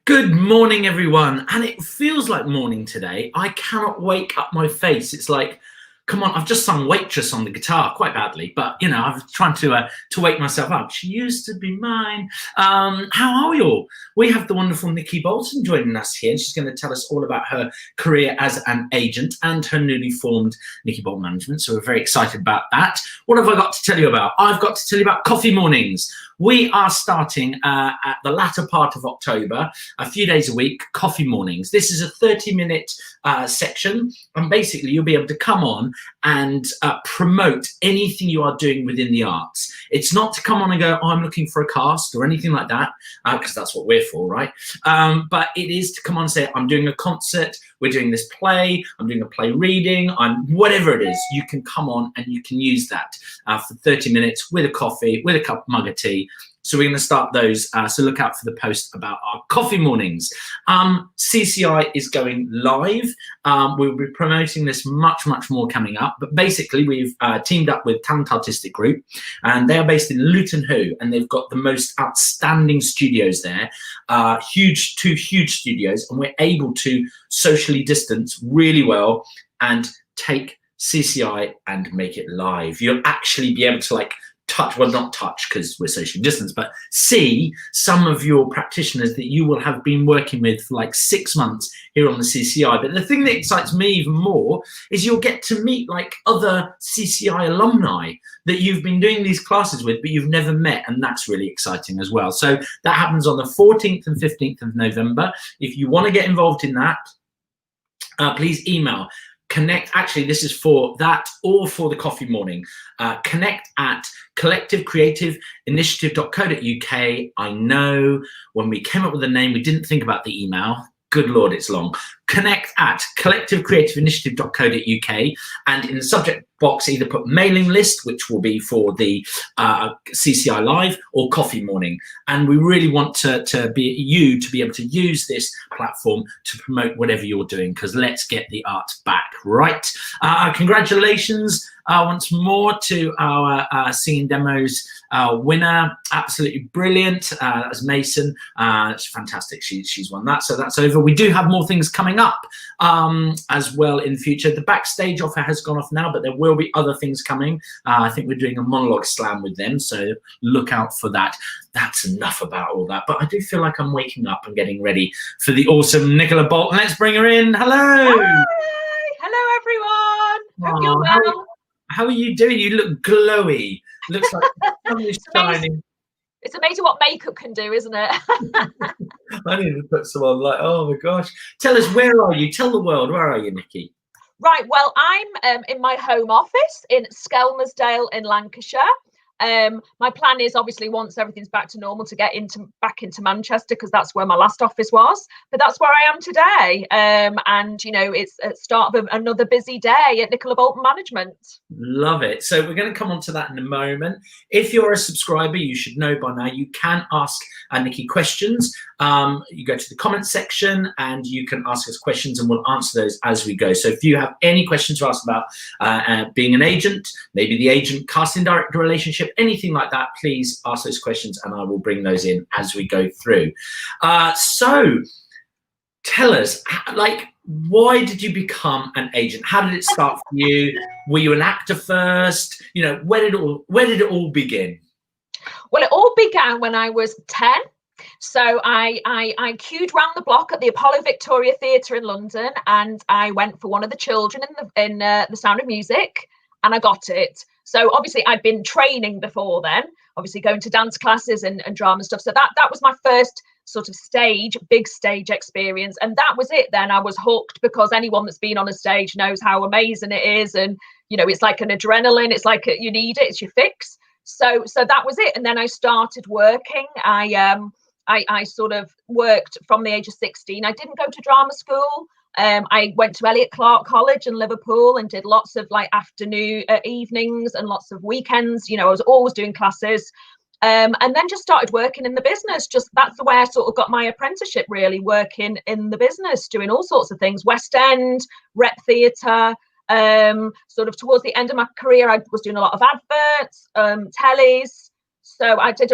Good morning, everyone. And it feels like morning today. I cannot wake up my face. It's like, come on, I've just sung Waitress on the guitar quite badly, but you know, I was trying to wake myself up. She used to be mine. How are you all? We have the wonderful Nicky Bolton joining us here. She's going to tell us all about her career as an agent and her newly formed Nicky Bolton Management. So we're very excited about that. What have I got to tell you about? I've got to tell you about coffee mornings. We are starting at the latter part of October, a few days a week, coffee mornings. This is a 30-minute section, and basically you'll be able to come on and promote anything you are doing within the arts. It's not to come on and go, oh, I'm looking for a cast or anything like that, because that's what we're for, right? But it is to come on and say, I'm doing a concert, we're doing this play, I'm doing a play reading, whatever it is, you can come on and you can use that for 30 minutes with a coffee, with a mug of tea. So we're going to start those. So look out for the post about our coffee mornings. CCI is going live. We'll be promoting this much more coming up. But basically, we've teamed up with Talent Artistic Group, and they are based in Luton Hoo, and they've got the most outstanding studios there. Two huge studios, and we're able to socially distance really well and take CCI and make it live. You'll actually be able to touch, well, not touch because we're socially distanced, but see some of your practitioners that you will have been working with for like 6 months here on the CCI. But the thing that excites me even more is you'll get to meet other CCI alumni that you've been doing these classes with, but you've never met, and that's really exciting as well. So that happens on the 14th and 15th of November. If you want to get involved in that, please email connect. Actually, this is for that or for the coffee morning. Connect at collectivecreativeinitiative.co.uk. I know when we came up with the name, we didn't think about the email. Good Lord, it's long. Connect at collectivecreativeinitiative.co.uk, and in the subject box either put mailing list, which will be for the CCI Live, or coffee morning. And we really want to be able to use this platform to promote whatever you're doing, because let's get the arts back, right? Congratulations once more to our singing demos winner. Absolutely brilliant. That was Mason. It's fantastic. She's won that, so that's over. We do have more things coming up as well in the future. The backstage offer has gone off now, but there will be other things coming. I think we're doing a monologue slam with them, so look out for that. That's enough about all that, but I do feel like I'm waking up and getting ready for the awesome Nicola Bolton. Let's bring her in. Hello. Hi. Hello, everyone. Hope you're well. How are you doing? You look glowy. Looks like the sun is shining. It's amazing what makeup can do, isn't it? I need to put some on, oh my gosh. Tell us, where are you? Tell the world, where are you, Nicky? Right, well, I'm in my home office in Skelmersdale in Lancashire. My plan is obviously once everything's back to normal to get back into Manchester, because that's where my last office was, but that's where I am today. And you know, it's a start of another busy day at Nicola Bolton Management. Love it. So we're going to come on to that in a moment. If you're a subscriber, you should know by now you can ask Nicky questions. You go to the comment section and you can ask us questions, and we'll answer those as we go. So if you have any questions to ask about being an agent, maybe the agent casting director relationship, anything like that, please ask those questions and I will bring those in as we go through. So tell us, why did you become an agent? How did it start for you? Were you an actor first? You know, where did it all begin? Well, it all began when I was 10. So I queued round the block at the Apollo Victoria Theatre in London, and I went for one of the children in the Sound of Music, and I got it. So obviously I'd been training before then, obviously going to dance classes and drama stuff. So that was my first sort of big stage experience. And that was it then. I was hooked, because anyone that's been on a stage knows how amazing it is. And, you know, it's like an adrenaline. It's like you need it. It's your fix. So that was it. And then I started working. I sort of worked from the age of 16. I didn't go to drama school. I went to Elliott Clark College in Liverpool and did lots of afternoon evenings and lots of weekends. You know, I was always doing classes, and then just started working in the business. That's the way I sort of got my apprenticeship, really, working in the business, doing all sorts of things, West End, rep theatre. Sort of towards the end of my career, I was doing a lot of adverts, tellies. So I did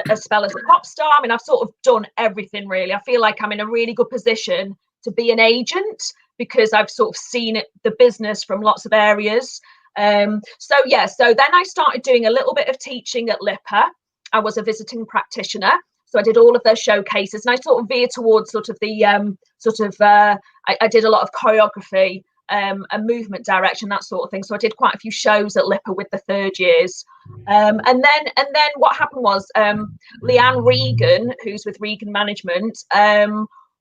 a spell as a pop star. I mean, I've sort of done everything really. I feel like I'm in a really good position to be an agent because I've sort of seen the business from lots of areas. So then I started doing a little bit of teaching at LIPA. I was a visiting practitioner. So I did all of their showcases, and I sort of veered towards sort of the I did a lot of choreography and movement direction, that sort of thing. So I did quite a few shows at LIPA with the third years. And then what happened was Leanne Regan, who's with Regan Management,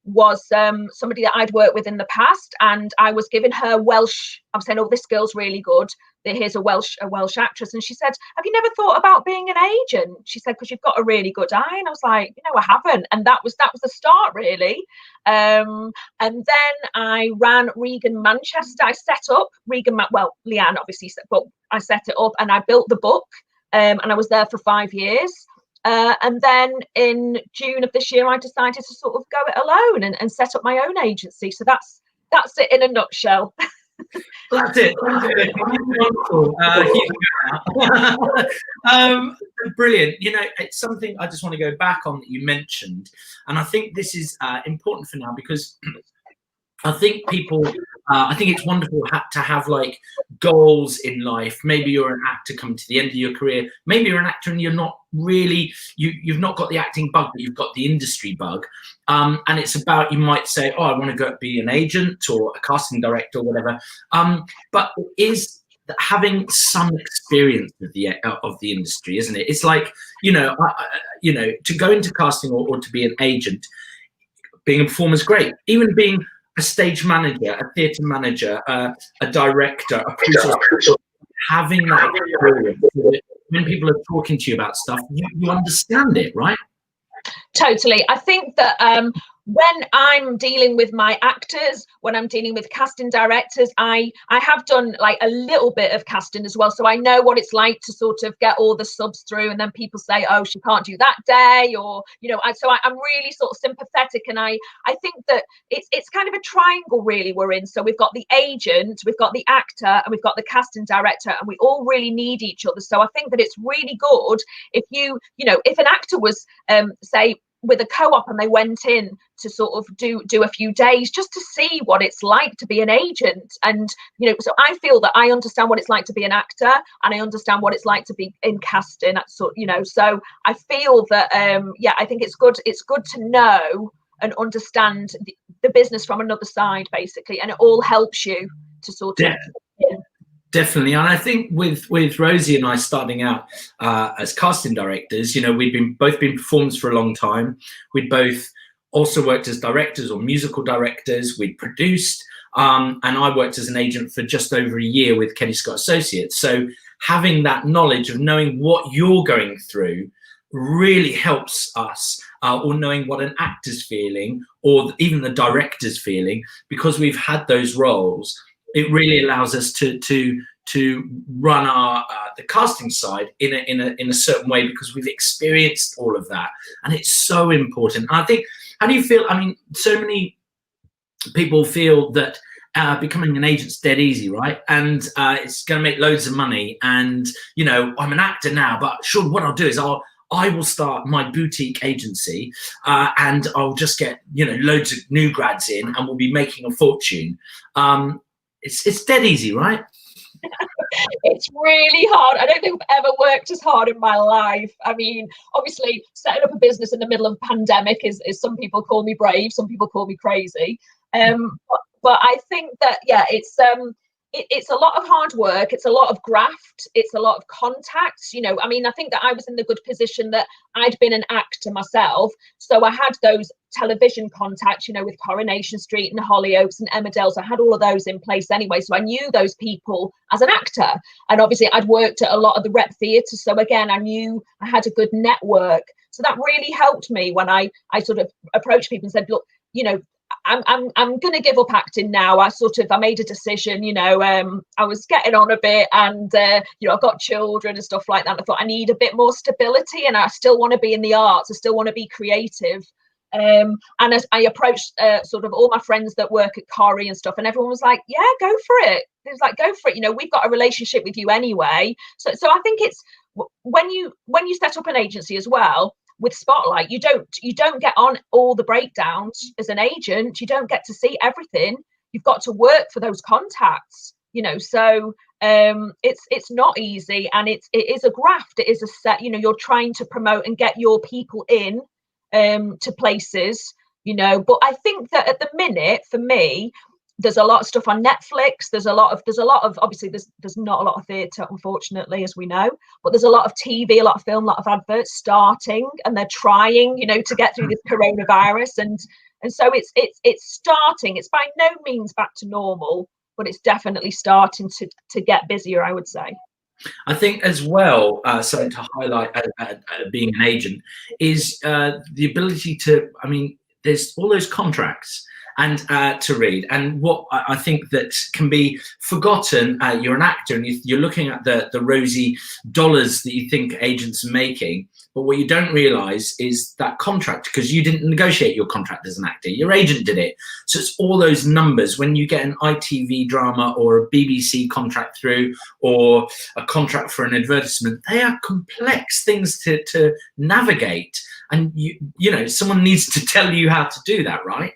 was somebody that I'd worked with in the past, and I was giving her Welsh. I'm saying, oh, this girl's really good. Here's a Welsh actress. And she said, have you never thought about being an agent? She said, because you've got a really good eye. And I was like, I haven't. And that was the start, really. And then I ran Regan Manchester. I set up Leanne obviously set, but I set it up and I built the book, and I was there for 5 years. And then in June of this year, I decided to sort of go it alone and set up my own agency. So that's it in a nutshell. That's it. Wonderful. Brilliant. It's something I just want to go back on that you mentioned, and I think this is important for now because I think people. I think it's wonderful to have like goals in life. Maybe you're an actor coming to the end of your career. Maybe you're an actor and you're not really, you've not got the acting bug, but you've got the industry bug. And it's about, you might say, oh, I want to go be an agent or a casting director or whatever. But it is having some experience of the industry, isn't it? It's like, to go into casting or to be an agent, being a performer is great. Even being a stage manager, a theatre manager, a director, a producer, having that experience, when people are talking to you about stuff, you understand it, right? Totally. I think that when I'm dealing with my actors, when I'm dealing with casting directors, I have done like a little bit of casting as well. So I know what it's like to sort of get all the subs through and then people say, oh, she can't do that day, or, I'm really sort of sympathetic. And I think that it's kind of a triangle really we're in. So we've got the agent, we've got the actor, and we've got the casting director, and we all really need each other. So I think that it's really good if if an actor was, say, with a co-op and they went in to sort of do a few days just to see what it's like to be an agent. And so I feel that I understand what it's like to be an actor, and I understand what it's like to be in casting. So I feel that I think it's good to know and understand the business from another side, basically, and it all helps you to sort of Definitely. And I think with Rosie and I starting out as casting directors, we'd both been performers for a long time. We'd both also worked as directors or musical directors. We'd produced, and I worked as an agent for just over a year with Kenny Scott Associates. So having that knowledge of knowing what you're going through really helps us, or knowing what an actor's feeling or even the director's feeling, because we've had those roles. It really allows us to run our the casting side in a certain way, because we've experienced all of that, and it's so important. And I think, how do you feel? I mean, so many people feel that becoming an agent's dead easy, right? And it's going to make loads of money. And I'm an actor now, but sure, what I'll do is I will start my boutique agency, and I'll just get loads of new grads in, and we'll be making a fortune. It's dead easy, right? It's really hard. I don't think I've ever worked as hard in my life. I mean, obviously, setting up a business in the middle of a pandemic is some people call me brave, some people call me crazy. But I think that it's a lot of hard work. It's a lot of graft. It's a lot of contacts. I mean, I think that I was in the good position that I'd been an actor myself. So I had those television contacts, with Coronation Street and Hollyoaks and Emmerdale. So I had all of those in place anyway. So I knew those people as an actor. And obviously I'd worked at a lot of the rep theatres. So again, I knew I had a good network. So that really helped me when I sort of approached people and said, look, I'm going to give up acting now. I made a decision, I was getting on a bit, and, I've got children and stuff like that. And I thought I need a bit more stability, and I still want to be in the arts. I still want to be creative. And as I approached sort of all my friends that work at Corrie and stuff, and everyone was like, yeah, go for it. It was like, go for it. We've got a relationship with you anyway. So I think it's when you set up an agency as well with Spotlight, you don't get on all the breakdowns as an agent. You don't get to see everything. You've got to work for those contacts, you know. So it's not easy, and it is a graft. It is a set, you know. You're trying to promote and get your people in to places, you know. But I think that at the minute, for me, there's a lot of stuff on Netflix. There's a lot of obviously there's not a lot of theatre, unfortunately, as we know, but there's a lot of TV, a lot of film, a lot of adverts starting, and they're trying, you know, to get through this coronavirus, and so it's starting. It's by no means back to normal, but it's definitely starting to get busier, I would say. I think as well, something to highlight being an agent is the ability to, I mean, there's all those contracts and to read, and what I think that can be forgotten. You're an actor and you're looking at the rosy dollars that you think agents are making, but what you don't realize is that contract, because you didn't negotiate your contract as an actor, your agent did it. So it's all those numbers. When you get an ITV drama or a BBC contract through, or a contract for an advertisement, they are complex things to navigate, and you know, someone needs to tell you how to do that, right?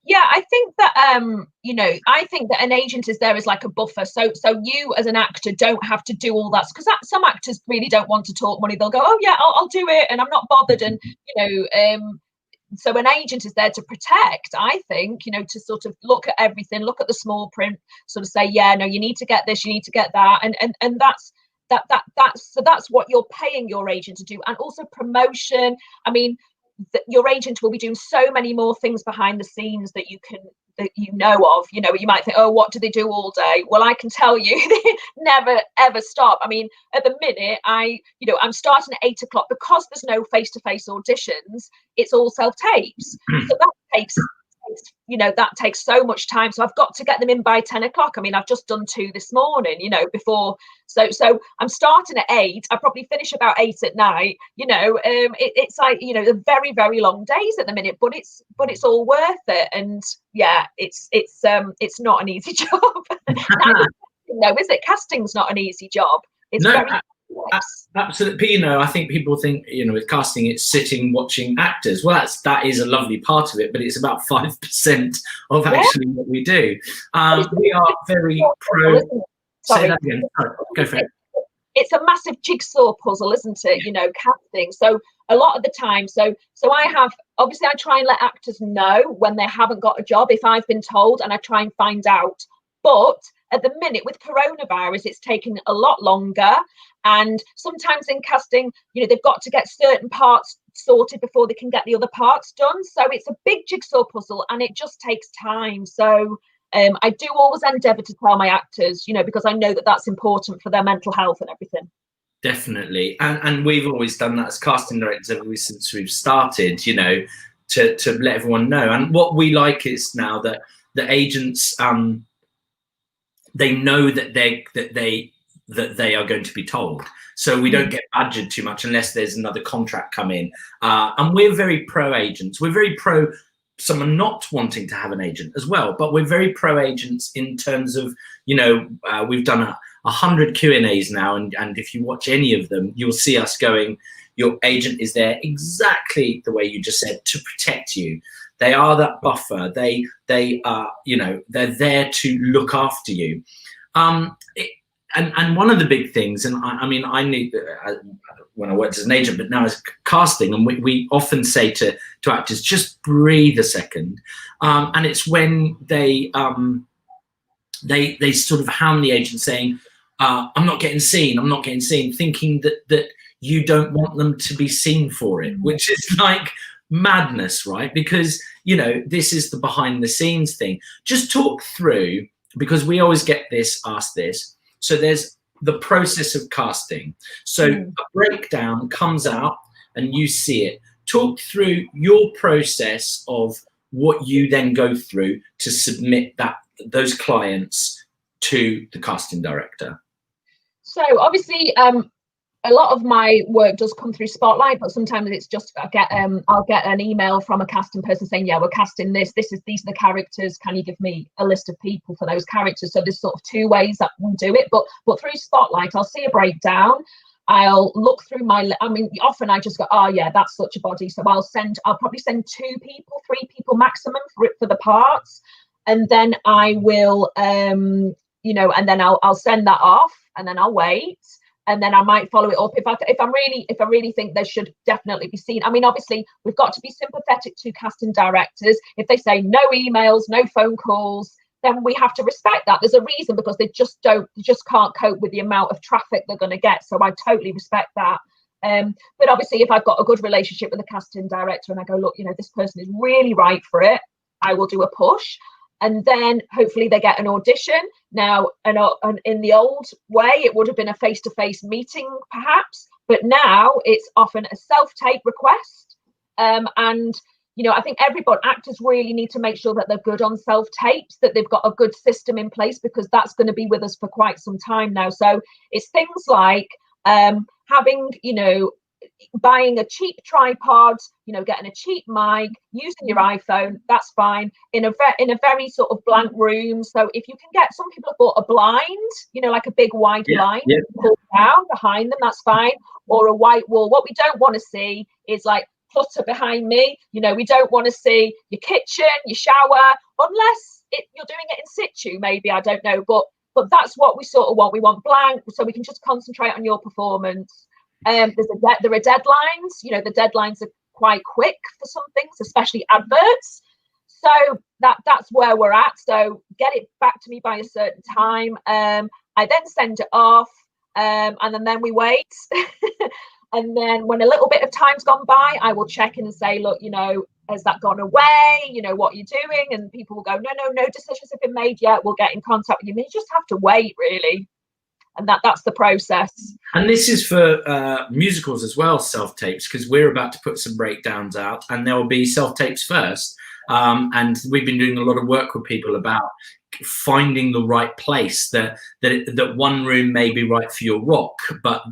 Yeah, I think that you know, I think that an agent is there as like a buffer. So you as an actor don't have to do all that, because some actors really don't want to talk money. They'll go, oh yeah, I'll do it, and I'm not bothered. And you know, so an agent is there to protect. I think, you know, to sort of look at everything, look at the small print, sort of say, yeah, no, you need to get this, you need to get that, and that's what you're paying your agent to do, and also promotion. I mean, your agent will be doing so many more things behind the scenes that you know of. You know, you might think, oh, what do they do all day? Well, I can tell you, they never ever stop. I mean, at the minute, I'm starting at 8 o'clock, because there's no face-to-face auditions. It's all self-tapes, so that takes so much time. So I've got to get them in by 10 o'clock. I mean, I've just done 2 this morning, you know, before. So I'm starting at 8. I probably finish about 8 at night. You know, it's like, you know, the very, very long days at the minute, but it's all worth it. And yeah, it's not an easy job. No, is it? Casting's not an easy job. It's very absolutely. You know, I think people think, you know, with casting, it's sitting watching actors. Well, that is a lovely part of it, but it's about 5% of actually what we do. We are very pro. Say that again. Go for it. It's a massive jigsaw puzzle, isn't it? You know, casting. So a lot of the time, so I try and let actors know when they haven't got a job, if I've been told, and I try and find out. But at the minute, with coronavirus, it's taken a lot longer. And sometimes in casting, you know, they've got to get certain parts sorted before they can get the other parts done. So it's a big jigsaw puzzle, and it just takes time. So I do always endeavour to tell my actors, you know, because I know that that's important for their mental health and everything. Definitely. And we've always done that as casting directors ever since we've started, you know, to let everyone know. And what we like is now that the agents, they know that they are going to be told. So we don't get badgered too much unless there's another contract come in. And we're very pro agents. We're very pro someone not wanting to have an agent as well, but we're very pro agents in terms of, you know, we've done 100 Q&As now, and if you watch any of them, you'll see us going, your agent is there exactly the way you just said, to protect you. They are that buffer. They are, you know, they're there to look after you. And one of the big things, and I mean, I knew when I worked as an agent, but now as casting, and we often say to actors, just breathe a second. And it's when they sort of hound the agent saying, I'm not getting seen, thinking that you don't want them to be seen for it, which is like madness, right? Because, you know, this is the behind the scenes thing. Just talk through, because we always get asked this. So there's the process of casting. So a breakdown comes out and you see it. Talk through your process of what you then go through to submit those clients to the casting director. So obviously, a lot of my work does come through Spotlight, but sometimes it's just I'll get an email from a casting person saying, yeah, we're casting this. These are the characters. Can you give me a list of people for those characters? So there's sort of 2 ways that we do it. But through Spotlight, I'll see a breakdown. I'll look through I mean, often I just go, oh yeah, that's such a body. So I'll probably send 2 people, 3 people maximum for the parts. And then I will, you know, and then I'll send that off, and then I'll wait. And then I might follow it up if I really think they should definitely be seen. I mean, obviously we've got to be sympathetic to casting directors. If they say no emails, no phone calls, then we have to respect that. There's a reason, because they just can't cope with the amount of traffic they're going to get. So I totally respect that. But obviously, if I've got a good relationship with the casting director and I go, look, you know, this person is really right for it, I will do a push. And then hopefully they get an audition. Now, and in the old way, it would have been a face-to-face meeting, perhaps. But now it's often a self-tape request. And you know, I think actors really need to make sure that they're good on self-tapes, that they've got a good system in place, because that's going to be with us for quite some time now. So it's things like having, you know, buying a cheap tripod, you know, getting a cheap mic, using your iPhone, that's fine, in a very sort of blank room. So if you can get, some people have bought a blind, you know, like a big white blind pulled down behind them, that's fine, or a white wall. What we don't want to see is like clutter behind me. You know, we don't want to see your kitchen, your shower, unless you're doing it in situ, maybe, I don't know, but that's what we sort of want. We want blank, so we can just concentrate on your performance. There are deadlines. You know, the deadlines are quite quick for some things, especially adverts. So that's where we're at. So get it back to me by a certain time. I then send it off, and then we wait. And then when a little bit of time's gone by, I will check in and say, look, you know, has that gone away? You know, what are you doing? And people will go, no decisions have been made yet. We'll get in contact with you. You just have to wait, really. And that's the process. And this is for musicals as well, self-tapes, because we're about to put some breakdowns out, and there will be self-tapes first. And we've been doing a lot of work with people about finding the right place, that one room may be right for your rock, but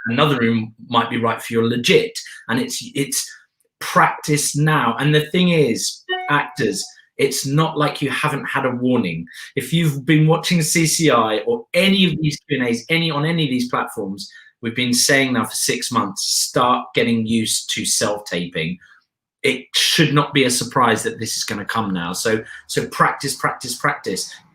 another room might be right for your legit. And it's practice now. And the thing is, actors, it's not like you haven't had a warning. If you've been watching CCI or any of these Q&As, on any of these platforms, we've been saying now for 6 months, start getting used to self-taping. It should not be a surprise that this is going to come now. So practice,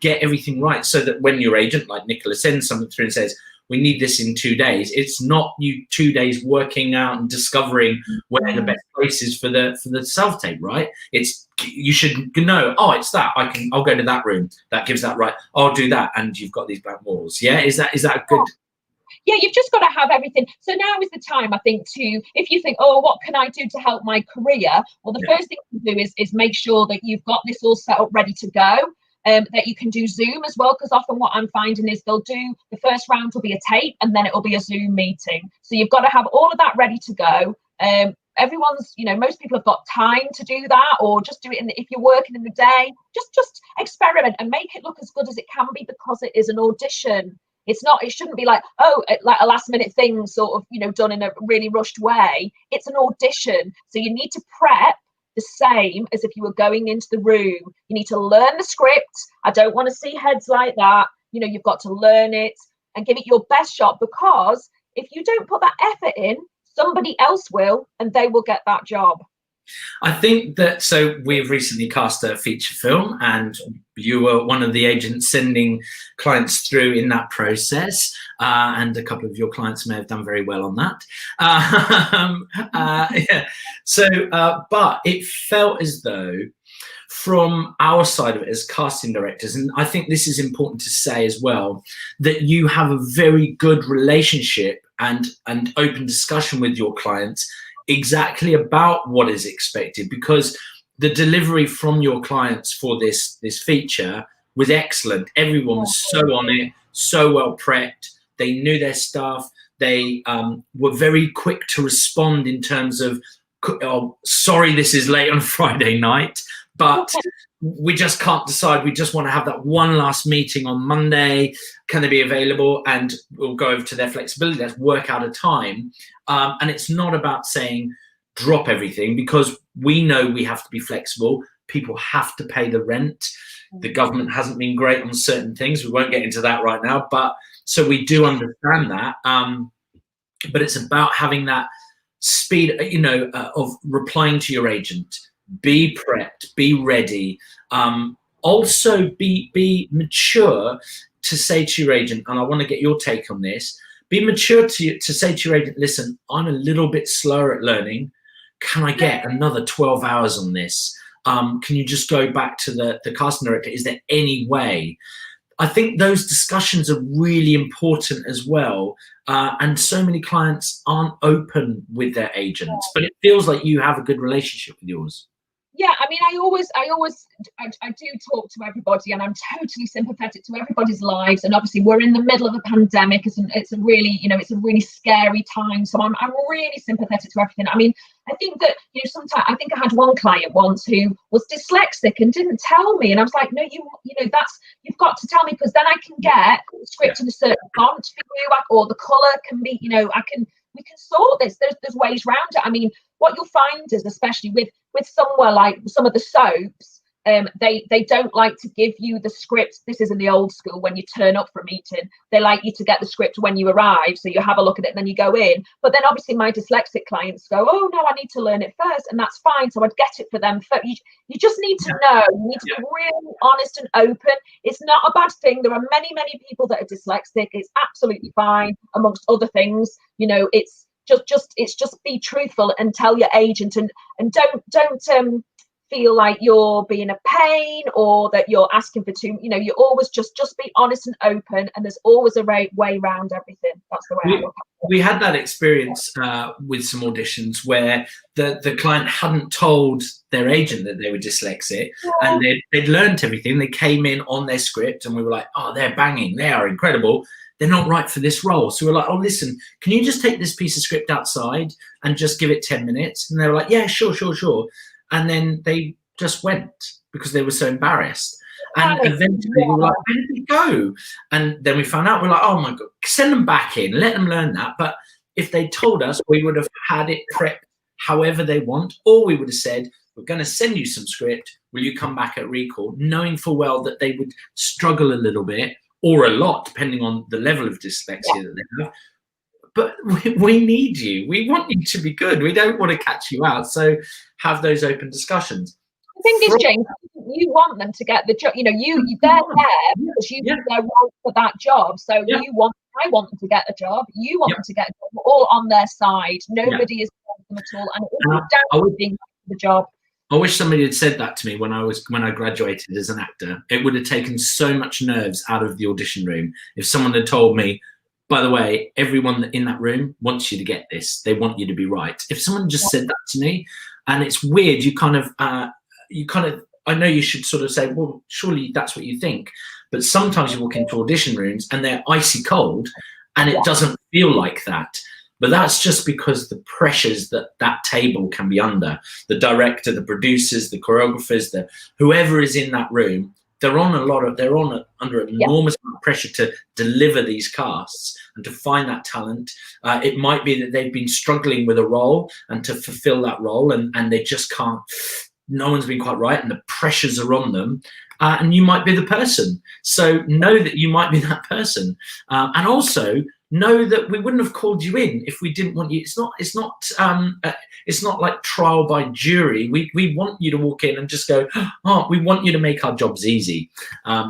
get everything right, so that when your agent, like Nicola, sends something through and says, we need this in 2 days, it's not you 2 days working out and discovering where the best place is for the self-tape, right? You should know, oh, it's that, I'll go to that room, that gives that right, I'll do that, and you've got these blank walls. Yeah, is that a good? Yeah, you've just got to have everything. So now is the time, I think, if you think, oh, what can I do to help my career? Well, the first thing to do is make sure that you've got this all set up, ready to go. That you can do Zoom as well, because often what I'm finding is they'll do, the first round will be a tape and then it will be a Zoom meeting. So you've got to have all of that ready to go. Everyone's, you know, most people have got time to do that, or just do it if you're working in the day, just experiment and make it look as good as it can be, because it is an audition. It shouldn't be like, oh, like a last minute thing sort of, you know, done in a really rushed way. It's an audition. So you need to prep the same as if you were going into the room. You need to learn the script. I don't want to see heads like that. You know, you've got to learn it and give it your best shot, because if you don't put that effort in, somebody else will, and they will get that job. I think that, so we've recently cast a feature film, and you were one of the agents sending clients through in that process, and a couple of your clients may have done very well on that. But it felt as though, from our side of it as casting directors, and I think this is important to say as well, that you have a very good relationship and open discussion with your clients exactly about what is expected, because the delivery from your clients for this feature was excellent. Everyone was so on it, so well prepped. They knew their stuff. They were very quick to respond in terms of, oh, sorry, this is late on Friday night, but we just can't decide. We just want to have that one last meeting on Monday. Can they be available? And we'll go over to their flexibility. Let's work out a time. And it's not about saying drop everything, because we know we have to be flexible. People have to pay the rent. The government hasn't been great on certain things. We won't get into that right now. But so we do understand that. but it's about having that speed, you know, of replying to your agent. Be prepped, be ready. Also be mature to say to your agent, and I want to get your take on this, be mature to say to your agent, listen, I'm a little bit slower at learning. Can I get another 12 hours on this? Can you just go back to the casting director? Is there any way? I think those discussions are really important as well. And so many clients aren't open with their agents, but it feels like you have a good relationship with yours. Yeah, I mean, I do talk to everybody, and I'm totally sympathetic to everybody's lives. And obviously, we're in the middle of a pandemic. It's a really, you know, it's a really scary time. So I'm really sympathetic to everything. I mean, I think that, you know, sometimes I think I had one client once who was dyslexic and didn't tell me, and I was like, no, you know, you've got to tell me, because then I can get the script in a certain font for you, or the colour can be, you know, we can sort this. There's ways around it. I mean, what you'll find is, especially with somewhere like some of the soaps, they don't like to give you the script. This is in the old school. When you turn up for a meeting, they like you to get the script when you arrive, so you have a look at it and then you go in. But then obviously my dyslexic clients go, oh no, I need to learn it first, and that's fine. So I'd get it for them. You just need to know. You need to be really honest and open. It's not a bad thing. There are many people that are dyslexic. It's absolutely fine, amongst other things. You know, it's just be truthful and tell your agent, and don't feel like you're being a pain, or that you're asking for too, you know, you always just be honest and open, and there's always a way around everything. That's the way I look at it. We had that experience with some auditions where the client hadn't told their agent that they were dyslexic, and they'd learnt everything. They came in on their script, and we were like, oh, they're banging, they are incredible. They're not right for this role. So we're like, oh, listen, can you just take this piece of script outside and just give it 10 minutes? And they were like, yeah, sure. And then they just went because they were so embarrassed. And eventually we were like, where did we go? And then we found out, we're like, oh my God, send them back in, let them learn that. But if they told us, we would have had it prepped however they want, or we would have said, we're going to send you some script. Will you come back at recall? Knowing full well that they would struggle a little bit, or a lot, depending on the level of dyslexia that they have. But we need you. We want you to be good. We don't want to catch you out. So have those open discussions. The thing is, James, you want them to get the job. You know, they're there because you think they're right for that job. So I want them to get a job. You want them to get a job. We're all on their side. Nobody is against them at all. And it's down to being the job. I wish somebody had said that to me when I graduated as an actor. It would have taken so much nerves out of the audition room if someone had told me, by the way, everyone in that room wants you to get this. They want you to be right. If someone just said that to me, and it's weird, you kind of, I know you should sort of say, well, surely that's what you think. But sometimes you walk into audition rooms and they're icy cold, and it doesn't feel like that. But that's just because the pressures that table can be under, the director, the producers, the choreographers, whoever is in that room, they're under an enormous amount of pressure to deliver these casts and to find that talent. It might be that they've been struggling with a role and to fulfill that role, and they just can't. No one's been quite right, and the pressures are on them. And you might be the person. So know that you might be that person, and also know that we wouldn't have called you in if we didn't want you. It's not like trial by jury. We want you to walk in and just go, oh, we want you to make our jobs easy.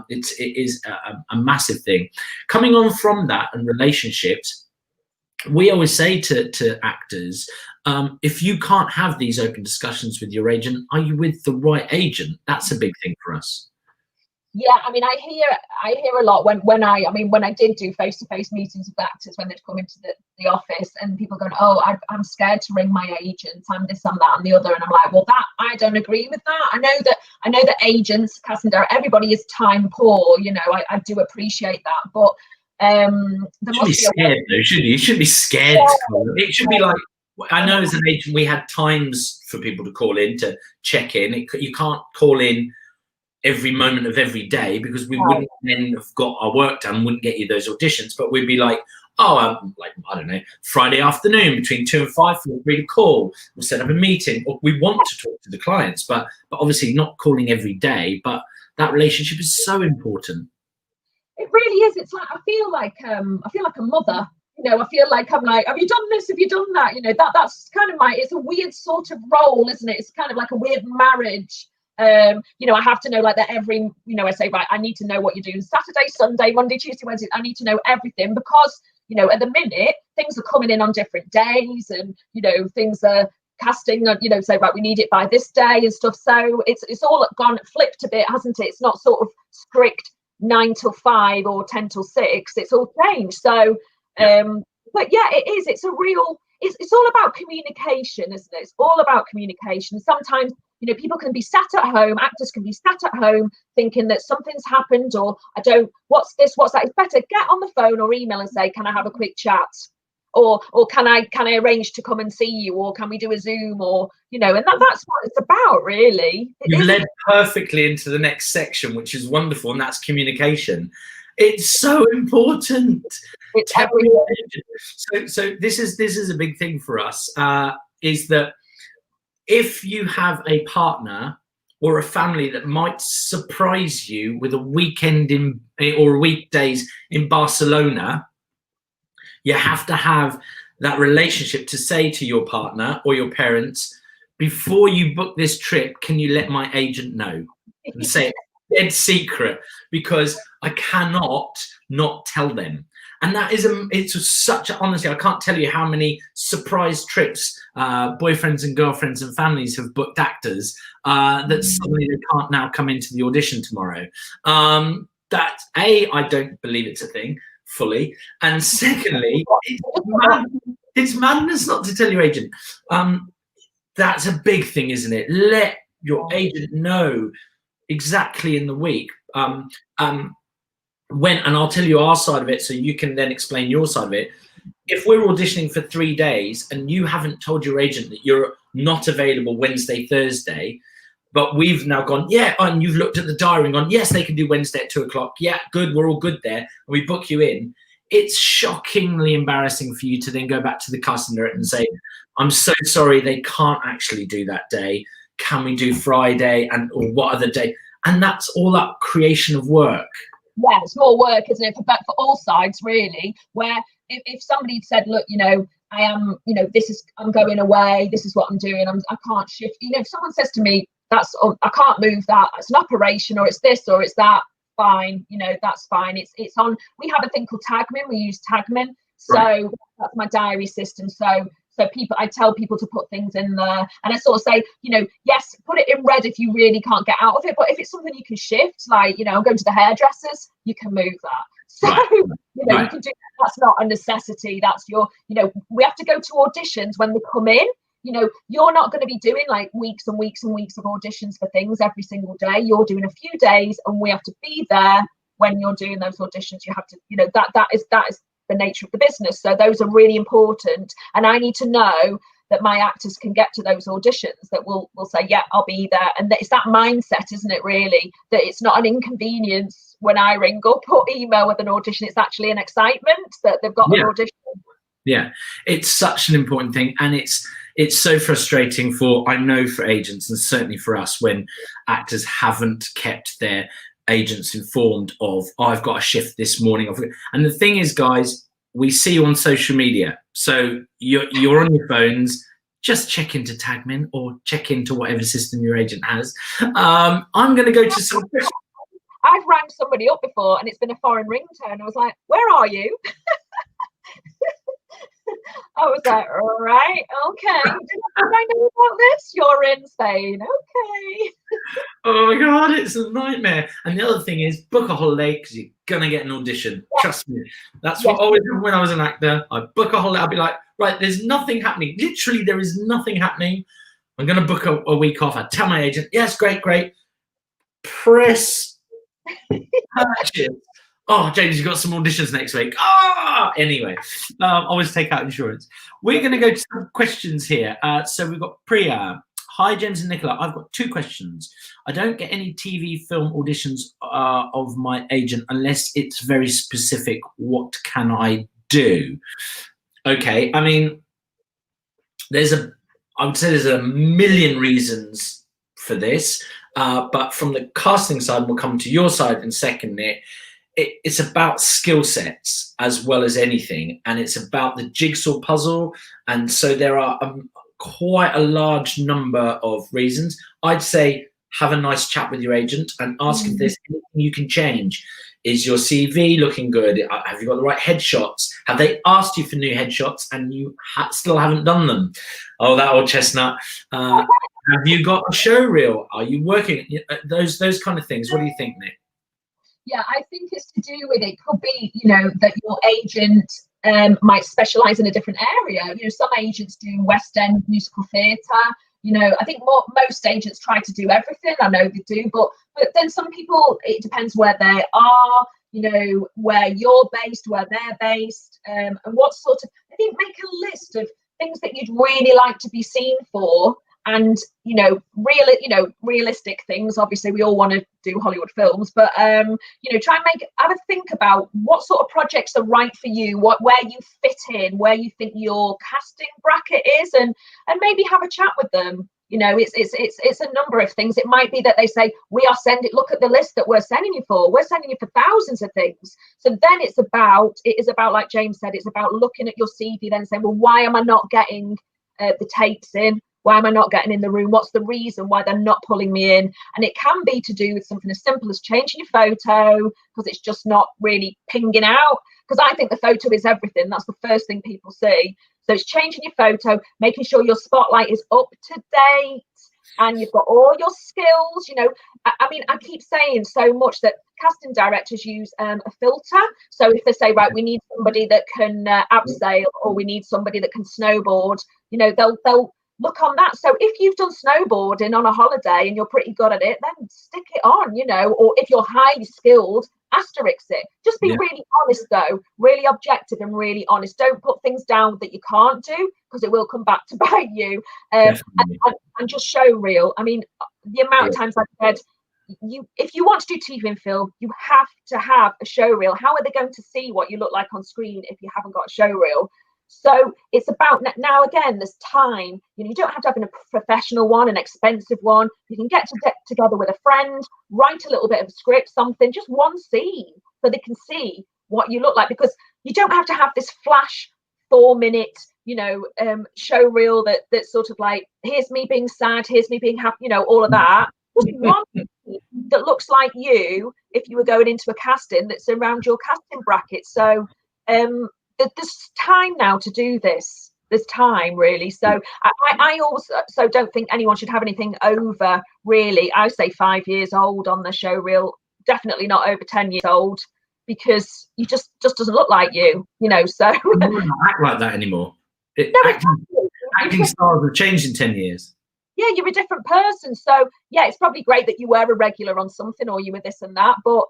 It is a massive thing. Coming on from that and relationships, we always say to actors, if you can't have these open discussions with your agent, are you with the right agent? That's a big thing for us. Yeah, I mean, I hear a lot when I did do face-to-face meetings with actors when they'd come into the office, and people going, oh, I'm scared to ring my agent, I'm this, I'm that, and the other, and I'm like, well, that I don't agree with that. I know that agents, casting directors, everybody is time poor, you know, I do appreciate that, but there must be scared though, shouldn't you? You shouldn't be scared. It should be like, I know as an agent we had times for people to call in to check in. You can't call in every moment of every day, because we wouldn't then have got our work done, wouldn't get you those auditions. But we'd be like, I don't know, Friday afternoon between 2 and 5, feel free to call. We'll set up a meeting. Or we want to talk to the clients, but obviously not calling every day. But that relationship is so important. It really is. It's like I feel like a mother. you know, I feel like I'm like, have you done this? Have you done that? You know, that's kind of it's a weird sort of role, isn't it? It's kind of like a weird marriage. You know, I have to know like that every, you know, I say, right, I need to know what you're doing Saturday, Sunday, Monday, Tuesday, Wednesday. I need to know everything because, you know, at the minute things are coming in on different days, and, you know, things are casting, you know, say, right, we need it by this day and stuff. So it's all gone flipped a bit, hasn't it? It's not sort of strict 9 till 5 or 10 till 6. It's all changed. So but yeah, it is, it's a real, it's all about communication, isn't it? It's all about communication. Sometimes, you know, people can be sat at home, actors can be sat at home thinking that something's happened, or I don't, what's this, what's that? It's better get on the phone or email and say, can I have a quick chat? Or can I arrange to come and see you, or can we do a Zoom, or, you know, and that's what it's about, really. You've led perfectly into the next section, which is wonderful, and that's communication. It's so important. So this is a big thing for us, is that if you have a partner or a family that might surprise you with a weekend or weekdays in Barcelona, you have to have that relationship to say to your partner or your parents, before you book this trip, can you let my agent know? And say it dead secret, because I cannot not tell them. And that is it's such a, honestly, I can't tell you how many surprise trips boyfriends and girlfriends and families have booked actors that suddenly they can't now come into the audition tomorrow. That I don't believe it's a thing fully, and secondly, it's madness not to tell your agent. That's a big thing, isn't it? Let your agent know exactly in the week when, and I'll tell you our side of it so you can then explain your side of it. If we're auditioning for 3 days and you haven't told your agent that you're not available Wednesday, Thursday, but we've now gone, yeah, and you've looked at the diary and gone, yes, they can do Wednesday at 2 o'clock. Yeah, good, we're all good there. And we book you in. It's shockingly embarrassing for you to then go back to the casting director and say, I'm so sorry, they can't actually do that day. Can we do Friday, and or what other day? And that's all that creation of work. Yeah, it's more work, isn't it, for all sides, really, where if somebody said, look, you know, I am, you know, I'm going away, this is what I'm doing, I can't shift, you know, if someone says to me, I can't move that, it's an operation, or it's this, or it's that, fine, you know, that's fine. It's on, we have a thing called Tagmin, we use Tagmin, so right. That's my diary system. So I tell people to put things in there, and I sort of say, you know, yes, put it in red if you really can't get out of it, but if it's something you can shift, like, you know, I'm going to the hairdressers, you can move that. So right. You know, right. You can do that. That's not a necessity. That's your, you know, we have to go to auditions when they come in. You know, you're not going to be doing like weeks and weeks and weeks of auditions for things every single day. You're doing a few days, and we have to be there when you're doing those auditions. You have to, you know, that is the nature of the business. So those are really important, and I need to know that my actors can get to those auditions, that will say, yeah, I'll be there. And it's that mindset, isn't it, really, that it's not an inconvenience when I ring up or email with an audition. It's actually an excitement that they've got an audition. Yeah, it's such an important thing, and it's so frustrating I know for agents, and certainly for us, when actors haven't kept their agents informed of, oh, I've got a shift this morning. And the thing is, guys, we see you on social media, so you're on your phones. Just check into Tagmin or check into whatever system your agent has. I'm going to go to some. I've rang somebody up before, and it's been a foreign ringtone. I was like, "Where are you?" I was like, all right, okay. Did I know about this? You're in Spain, okay. Oh my God, it's a nightmare. And the other thing is, book a holiday, because you're gonna get an audition. Yeah. Trust me. That's what I always did when I was an actor. I'd book a holiday. I'd be like, right, there's nothing happening. Literally, there is nothing happening. I'm gonna book a week off. I'd tell my agent, yes, great. Press purchase. Oh, James, you've got some auditions next week. Anyway, always take out insurance. We're going to go to some questions here. So we've got Priya. Hi, James and Nicola. I've got 2 questions. I don't get any TV film auditions of my agent unless it's very specific. What can I do? Okay, I mean, I would say there's a million reasons for this, but from the casting side, we'll come to your side in a second. it's about skill sets as well as anything, and it's about the jigsaw puzzle. And so there are quite a large number of reasons. I'd say have a nice chat with your agent and ask if there's anything you can change. Is your CV looking good? Have you got the right headshots? Have they asked you for new headshots and you still haven't done them? Oh, that old chestnut. Have you got a show reel? Are you working? Those kind of things. What do you think, Nick? Yeah, I think it's to do with, it could be, you know, that your agent might specialise in a different area. You know, some agents do West End musical theatre. You know, I think most agents try to do everything. I know they do, but then some people, it depends where they are, you know, where you're based, where they're based, and what sort of, I think, make a list of things that you'd really like to be seen for. And, you know, realistic things. Obviously, we all want to do Hollywood films, but, you know, try and have a think about what sort of projects are right for you, where you fit in, where you think your casting bracket is, and maybe have a chat with them. You know, it's a number of things. It might be that they say, look at the list that we're sending you for. We're sending you for thousands of things. So then it is about, like James said, it's about looking at your CV then saying, well, why am I not getting the tapes in? Why am I not getting in the room? What's the reason why they're not pulling me in? And it can be to do with something as simple as changing your photo because it's just not really pinging out. Because I think the photo is everything. That's the first thing people see. So it's changing your photo, making sure your spotlight is up to date and you've got all your skills. You know, I mean, I keep saying so much that casting directors use a filter. So if they say, right, we need somebody that can abseil, or we need somebody that can snowboard, you know, they'll look on that. So if you've done snowboarding on a holiday and you're pretty good at it, then stick it on, you know, or if you're highly skilled, asterisk it. Just be really honest though, really objective and really honest. Don't put things down that you can't do because it will come back to bite you. And just show real. I mean, the amount of times I've said, if you want to do TV and film, you have to have a show reel. How are they going to see what you look like on screen if you haven't got a show reel? So it's about, now again, there's time. You know, you don't have to have a professional one, an expensive one. You can get together with a friend, write a little bit of a script, something, just one scene, so they can see what you look like. Because you don't have to have this flash 4-minute, you know, show reel that's sort of like, here's me being sad, here's me being happy, you know, all of that. Just one that looks like you if you were going into a casting that's around your casting bracket. So there's time now to do this. There's time, really. So I also don't think anyone should have anything over, really, I say 5 years old on the show reel. Definitely not over 10 years old, because you just doesn't look like you know. So I don't act like that anymore. Acting styles have changed in 10 years. Yeah, you're a different person. So yeah, it's probably great that you were a regular on something, or you were this and that, but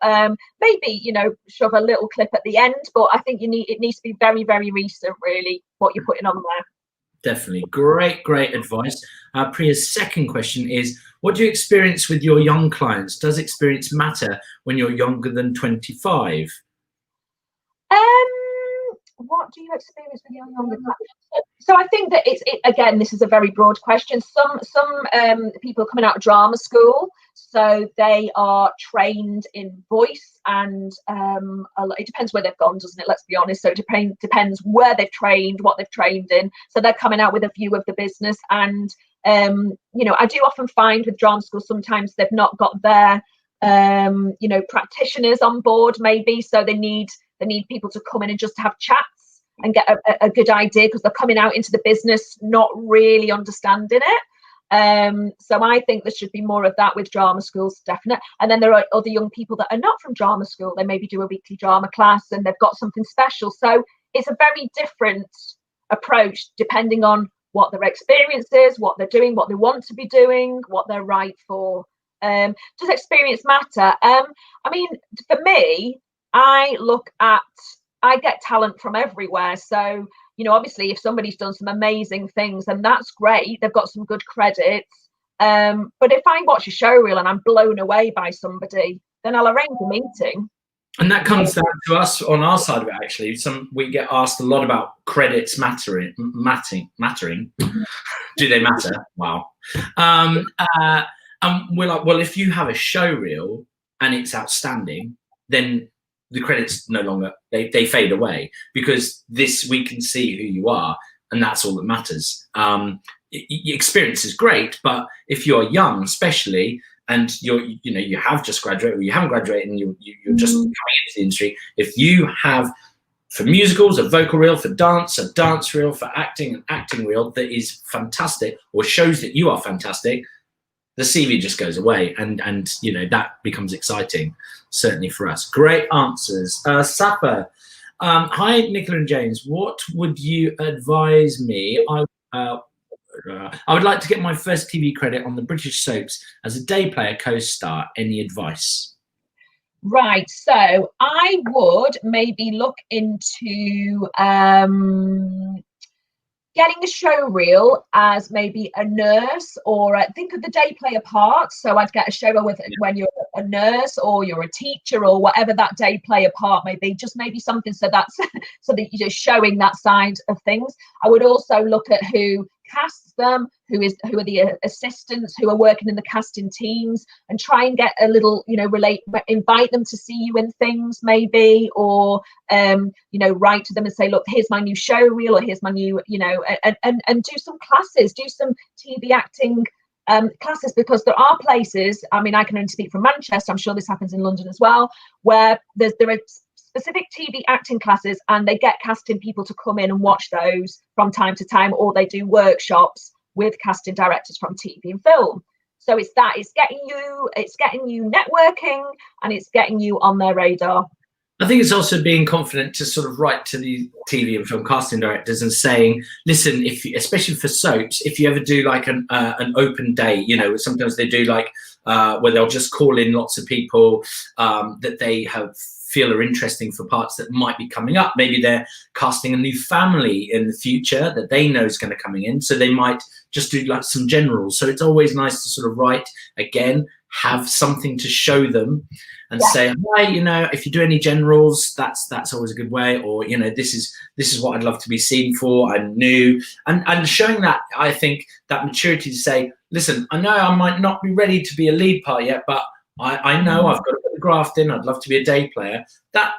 maybe, you know, shove a little clip at the end. But I think it needs to be very, very recent, really, what you're putting on there. Definitely. Great advice. Priya's second question is, what do you experience with your young clients? Does experience matter when you're younger than 25? What do you experience with your younger clients? So I think that again, this is a very broad question. Some people are coming out of drama school, so they are trained in voice, and it depends where they've gone, doesn't it? Let's be honest. So it depends where they've trained, what they've trained in. So they're coming out with a view of the business, and you know, I do often find with drama school sometimes they've not got their you know, practitioners on board, maybe, so they need people to come in and just have chats and get a good idea, because they're coming out into the business not really understanding it. So I think there should be more of that with drama schools, definitely. And then there are other young people that are not from drama school. They maybe do a weekly drama class and they've got something special. So it's a very different approach depending on what their experience is, what they're doing, what they want to be doing, what they're right for. Does experience matter? I mean, for me, I get talent from everywhere. So, you know, obviously if somebody's done some amazing things, then that's great. They've got some good credits. But if I watch a show reel and I'm blown away by somebody, then I'll arrange a meeting. And that comes down to us on our side of it, actually. We get asked a lot about credits mattering. Do they matter? Wow. And we're like, well, if you have a show reel and it's outstanding, then the credits no longer, they fade away, because we can see who you are, and that's all that matters. Experience is great, but if you're young, especially, and you have just graduated, or you haven't graduated, and you're just coming into the industry, if you have, for musicals, a vocal reel, for dance, a dance reel, for acting, an acting reel that is fantastic, or shows that you are fantastic, the CV just goes away, and that becomes exciting, certainly for us. Great answers. Sapper, hi, Nicola and James. What would you advise me? I would like to get my first TV credit on the British soaps as a day player co-star. Any advice? Right, so I would maybe look into getting a show reel as maybe a nurse, or think of the day player part. So I'd get a show reel with when you're a nurse or you're a teacher or whatever that day player part may be, just maybe something so that you're showing that side of things. I would also look at who casts them, who are the assistants who are working in the casting teams, and try and get a little, invite them to see you in things maybe, or write to them and say, look, here's my new show reel, or here's my new, and do some classes, do some TV acting classes, because there are places, I mean, I can only speak from Manchester, I'm sure this happens in London as well, where there are specific TV acting classes, and they get casting people to come in and watch those from time to time, or they do workshops with casting directors from TV and film. So it's getting you networking, and it's getting you on their radar. I think it's also being confident to sort of write to the TV and film casting directors and saying, listen, especially for soaps, if you ever do like an open day, sometimes they do like where they'll just call in lots of people that they feel are interesting for parts that might be coming up. Maybe they're casting a new family in the future that they know is going to coming in, so they might just do like some generals. So it's always nice to sort of write again, have something to show them, and say, hi, if you do any generals, that's always a good way, or this is what I'd love to be seen for. I'm new, and showing that, I think, that maturity to say, listen, I know I might not be ready to be a lead part yet, but I know I've got to put the graft in. I'd love to be a day player. That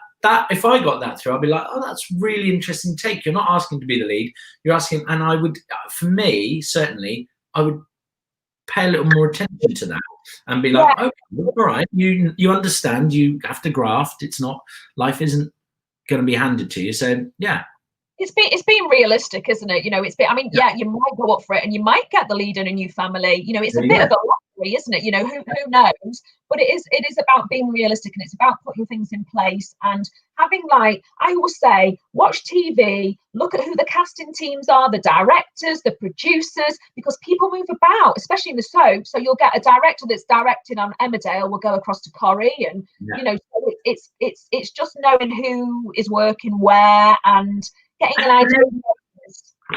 if I got that through, I'd be like, oh, that's really interesting take. You're not asking to be the lead. You're asking, and I would, for me, certainly, I would pay a little more attention to that and be like, okay, all right, you understand. You have to graft. It's not, life isn't going to be handed to you. So yeah. It's being realistic, isn't it? You might go up for it and you might get the lead in a new family. It's a bit of a lottery, isn't it? Who knows? But it is about being realistic, and it's about putting things in place and having, like I always say, watch TV, look at who the casting teams are, the directors, the producers, because people move about, especially in the soap. So you'll get a director that's directing on Emmerdale will go across to Corrie, and it's just knowing who is working where and getting an idea.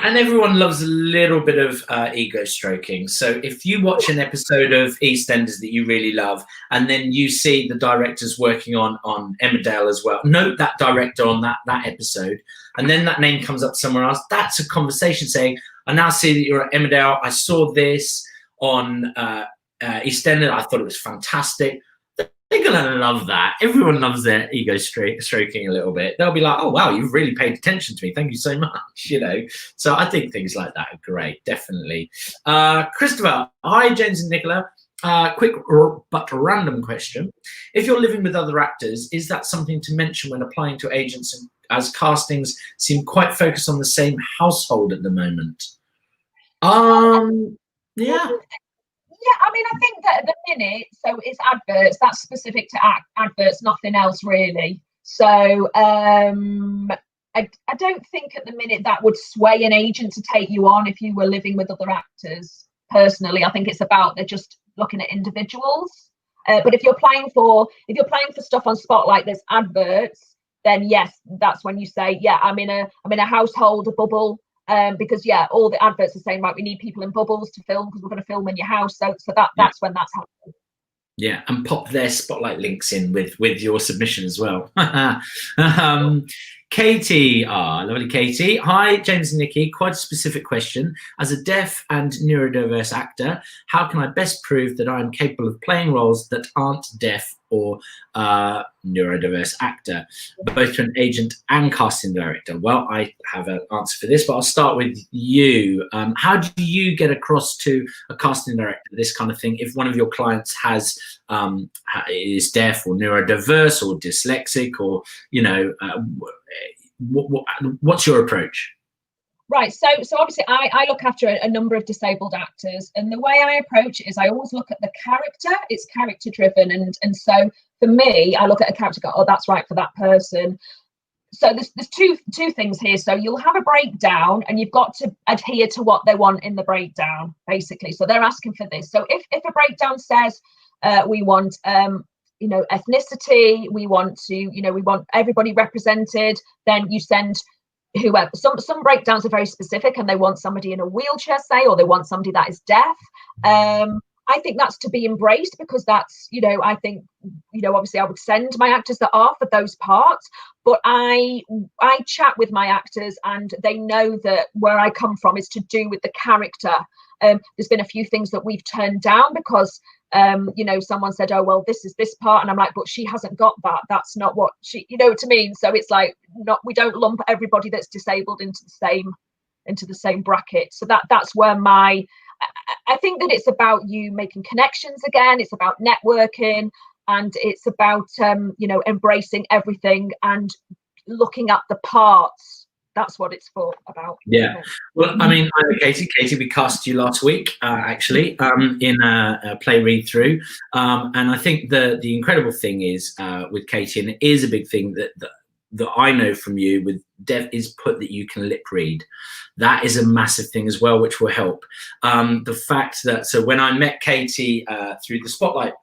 And everyone loves a little bit of ego stroking. So if you watch an episode of EastEnders that you really love, and then you see the directors working on Emmerdale as well, note that director on that episode, and then that name comes up somewhere else. That's a conversation saying, I now see that you're at Emmerdale. I saw this on EastEnders. I thought it was fantastic. They're going to love that. Everyone loves their ego stroking a little bit. They'll be like, oh, wow, you've really paid attention to me. Thank you so much, So I think things like that are great, definitely. Christopher, hi, James and Nicola. Quick but random question. If you're living with other actors, is that something to mention when applying to agents, as castings seem quite focused on the same household at the moment? Yeah. Yeah, I think that at the minute, so it's adverts, that's specific to adverts, nothing else really. So I don't think at the minute that would sway an agent to take you on if you were living with other actors. Personally, I think it's about they're just looking at individuals. But if you're applying for stuff on Spotlight, there's adverts, then yes, that's when you say, yeah, I'm in a household, a bubble. Because all the adverts are saying, right, we need people in bubbles to film because we're going to film in your house. So that's when that's happening. Yeah, and pop their Spotlight links in with your submission as well. Katie, lovely Katie. Hi, James and Nicky. Quite a specific question. As a deaf and neurodiverse actor, how can I best prove that I am capable of playing roles that aren't deaf or neurodiverse actor, both to an agent and casting director? Well, I have an answer for this, but I'll start with you. How do you get across to a casting director this kind of thing if one of your clients is deaf or neurodiverse or dyslexic, or what's your approach? Right, so obviously I look after a number of disabled actors, and the way I approach it is I always look at the character. It's character driven, and so for me, I look at a character, go, oh, that's right for that person. So there's two things here. So you'll have a breakdown, and you've got to adhere to what they want in the breakdown, basically. So they're asking for this. So if a breakdown says we want ethnicity, we want everybody represented, then you send whoever. Some breakdowns are very specific, and they want somebody in a wheelchair, say, or they want somebody that is deaf. I think that's to be embraced, because that's, I think, obviously I would send my actors that are for those parts, but I chat with my actors, and they know that where I come from is to do with the character. There's been a few things that we've turned down because someone said, oh, well, this is this part, and I'm like, but she hasn't got that. That's not what she, you know what I mean? So it's like, we don't lump everybody that's disabled into the same bracket. So that's where I think that it's about you making connections again. It's about networking, and it's about embracing everything and looking at the parts. That's what it's about. Yeah. Well, I mean, Katie, we cast you last week, actually, in a play read through, and I think the incredible thing is with Katie, and it is a big thing that I know from you with deaf, is that you can lip read. That is a massive thing as well, which will help. The fact that, so when I met Katie through the Spotlight,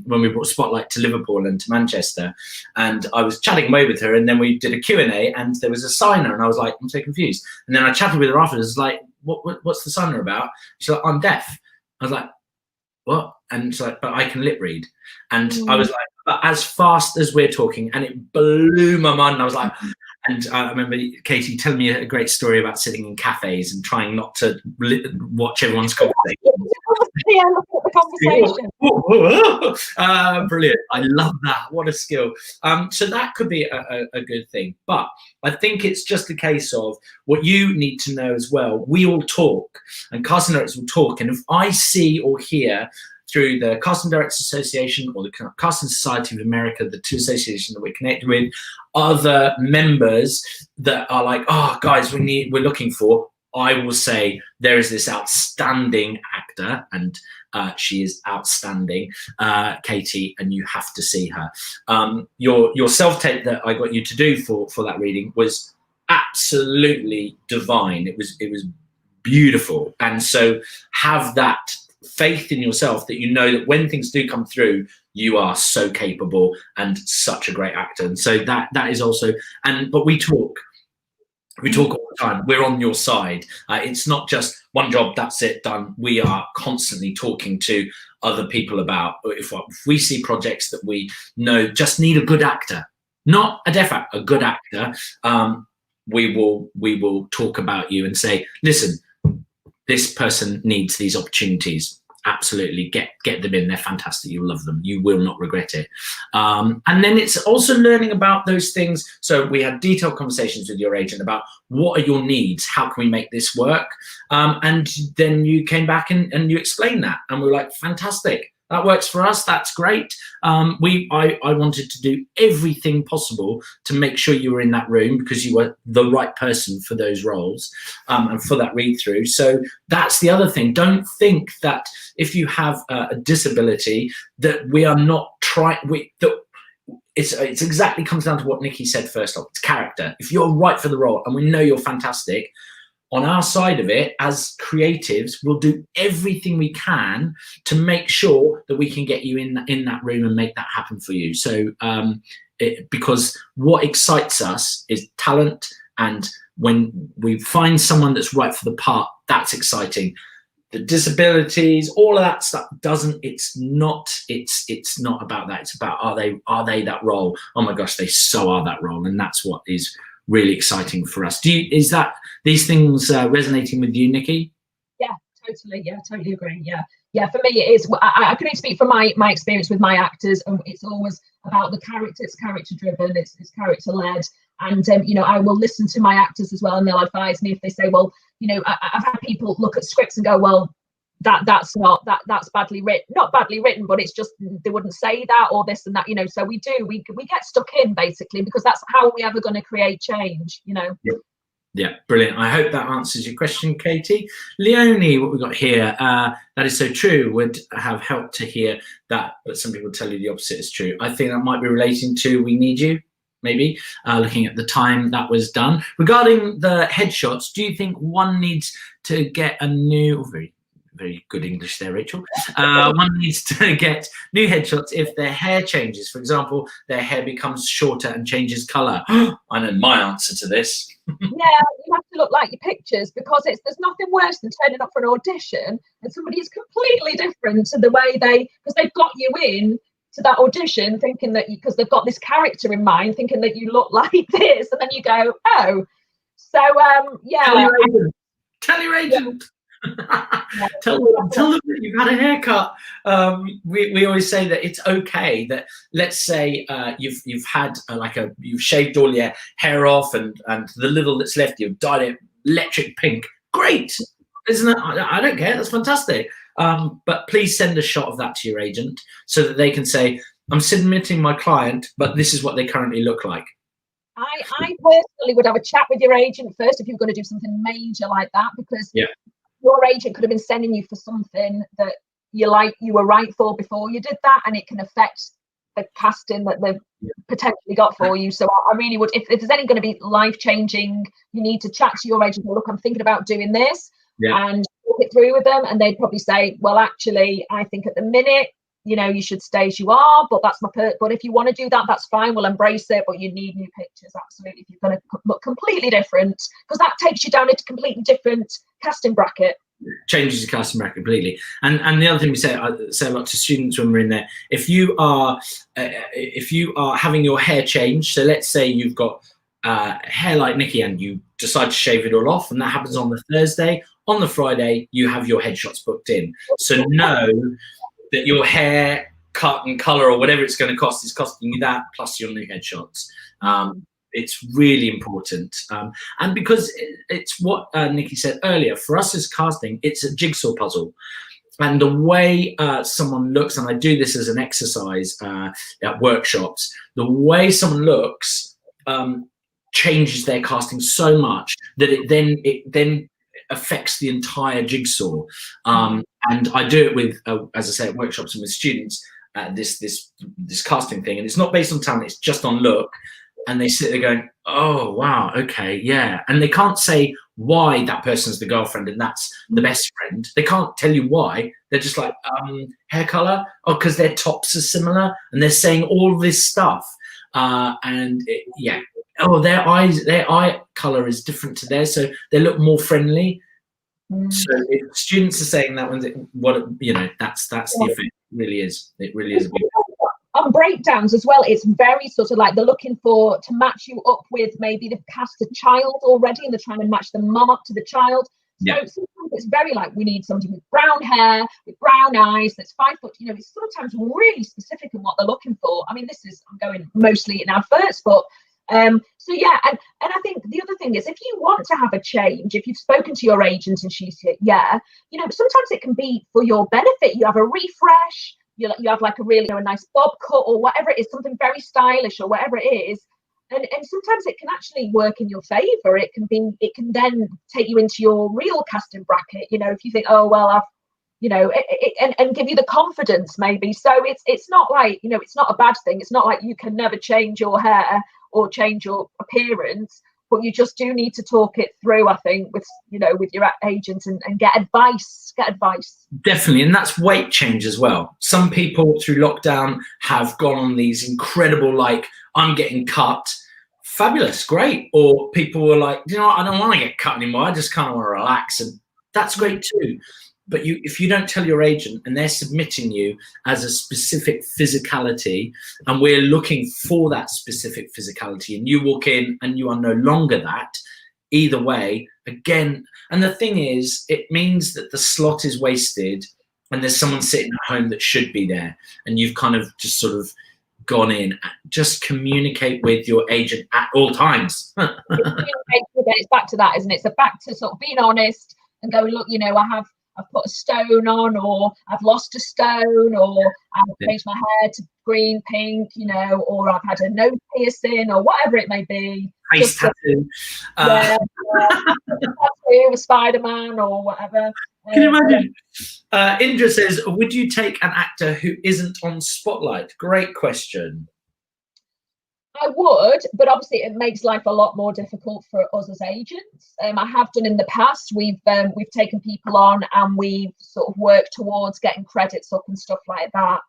when we brought Spotlight to Liverpool and to Manchester, and I was chatting away with her, and then we did a Q&A, and there was a signer, and I was like, I'm so confused. And then I chatted with her afterwards, like, what's the signer about? She's like, I'm deaf. I was like, what? And she's like, but I can lip read. And I was like, but as fast as we're talking, and it blew my mind. And I was like, and I remember Katie telling me a great story about sitting in cafes and trying not to watch everyone's conversation. Yeah, look at the conversation. Brilliant. I love that. What a skill. So that could be a good thing. But I think it's just a case of what you need to know as well. We all talk, and casting directors will talk. And if I see or hear through the Casting Directors Association or the Casting Society of America, the two associations that we're connected with, other members that are like, oh, guys, we're looking for, I will say, there is this outstanding actor, and she is outstanding, Katie, and you have to see her. Your self-tape that I got you to do for that reading was absolutely divine. It was beautiful. And so have that faith in yourself, that you know that when things do come through, you are so capable and such a great actor. And so that is also, but we talk all the time. We're on your side. It's not just one job, that's it, done. We are constantly talking to other people about if we see projects that we know just need a good actor, not a deaf actor, a good actor. We will talk about you and say, listen, this person needs these opportunities. Absolutely, get them in. They're fantastic. You'll love them. You will not regret it. And then it's also learning about those things. So we had detailed conversations with your agent about what are your needs? How can we make this work? And then you came back and you explained that. And we were like, fantastic. That works for us. That's great. I wanted to do everything possible to make sure you were in that room because you were the right person for those roles and for that read through. So that's the other thing. Don't think that if you have a disability that we are not trying. It's exactly comes down to what Nicky said first off. It's character. If you're right for the role and we know you're fantastic, on our side of it, as creatives, we'll do everything we can to make sure that we can get you in that room and make that happen for you. So, because what excites us is talent, and when we find someone that's right for the part, that's exciting. The disabilities, all of that stuff it's not about that. It's about are they that role? Oh my gosh, they so are that role, and that's what is really exciting for us. Is that these things resonating with you, Nicky? Yeah, totally. Yeah, totally agree. Yeah, for me it is. I can only speak from my experience with my actors, and it's always about the character. It's character driven. It's character led. And you know, I will listen to my actors as well, and they'll advise me if they say, well, you know, I've had people look at scripts and go, well, that's badly written, not badly written, but it's just they wouldn't say that or this and that, you know. So we get stuck in basically, because that's how we ever going to create change, you know. Yeah, brilliant. I hope that answers your question, Katie. Leonie, what we got here, that is so true. Would have helped to hear that, but some people tell you the opposite is true. I think that might be relating to We Need You, maybe, looking at the time that was done. Regarding the headshots, do you think one needs to get a new, very good English there, Rachel. One needs to get new headshots if their hair changes. For example, their hair becomes shorter and changes colour. I know my answer to this. Yeah, you have to look like your pictures, because there's nothing worse than turning up for an audition and somebody is completely different to the way because they've got you in to that audition thinking that because they've got this character in mind, thinking that you look like this, and then you go, oh. So yeah. Tell your agent. Tell them that you've had a haircut. We always say that it's okay that, let's say you've had you've shaved all your hair off and the little that's left you've dyed it electric pink. Great, isn't it? I don't care, that's fantastic. But please send a shot of that to your agent so that they can say, I'm submitting my client, but this is what they currently look like. I personally would have a chat with your agent first if you're going to do something major like that, because your agent could have been sending you for something that you were right for before you did that, and it can affect the casting that they've potentially got for you. So I really would, if there's any going to be life-changing, you need to chat to your agent. Look, I'm thinking about doing this, and talk it through with them, and they'd probably say, well, actually, I think at the minute, you know, you should stay as you are, but that's but if you want to do that, that's fine, we'll embrace it, but you need new pictures, absolutely, if you're going to look completely different, because that takes you down into a completely different casting bracket. Changes your casting bracket completely. And the other thing I say a lot to students when we're in there, if you are having your hair changed, so let's say you've got hair like Nicky and you decide to shave it all off, and that happens on the Thursday, on the Friday you have your headshots booked in, so know that your hair cut and colour or whatever it's going to cost is costing you that plus your new headshots. It's really important. And because it's what Nicky said earlier, for us as casting, it's a jigsaw puzzle. And the way someone looks, and I do this as an exercise at workshops, the way someone looks changes their casting so much that it then affects the entire jigsaw. And I do it with, as I say, at workshops and with students, this casting thing, and it's not based on talent, it's just on look. And they sit there going, oh wow, okay, yeah, and they can't say why that person's the girlfriend and that's the best friend. They can't tell you why. They're just like, hair color, oh, because their tops are similar, and they're saying all this stuff, oh, their eye color is different to theirs, so they look more friendly. So if students are saying that, that's the effect. It really is a big. On breakdowns as well, it's very sort of like they're looking to match you up with, maybe they've cast a child already and they're trying to match the mum up to the child. So sometimes it's very like, we need somebody with brown hair, with brown eyes, that's 5 foot, it's sometimes really specific in what they're looking for. I mean, I'm going mostly in adverts, but so yeah, and I think the other thing is, if you want to have a change, if you've spoken to your agent and she said, sometimes it can be for your benefit. You have a refresh, you have like a really a nice bob cut or whatever it is, something very stylish or whatever it is. And sometimes it can actually work in your favor. It can then take you into your real casting bracket. If you think, oh well, I've, and give you the confidence maybe. So it's not like, it's not a bad thing. It's not like you can never change your hair or change your appearance, but you just do need to talk it through, I think, with your agent and get advice. Definitely, and that's weight change as well. Some people through lockdown have gone on these incredible, like, I'm getting cut, fabulous, great. Or people were like, I don't want to get cut anymore, I just kind of want to relax, and that's great too. but if you don't tell your agent and they're submitting you as a specific physicality, and we're looking for that specific physicality, and you walk in and you are no longer that, either way, again, and the thing is, it means that the slot is wasted and there's someone sitting at home that should be there, and you've kind of just sort of gone in. Just communicate with your agent at all times. It's back to that, isn't it? So back to sort of being honest and going, look, you know, I've put a stone on, or I've lost a stone, or I've changed my hair to green, pink, you know, or I've had a nose piercing, or whatever it may be. Face tattoo. Tattoo, a Spider-Man or whatever. Can you imagine? Indra says, would you take an actor who isn't on Spotlight? Great question. I would, but obviously it makes life a lot more difficult for us as agents. I have done in the past. We've taken people on and we've sort of worked towards getting credits up and stuff like that.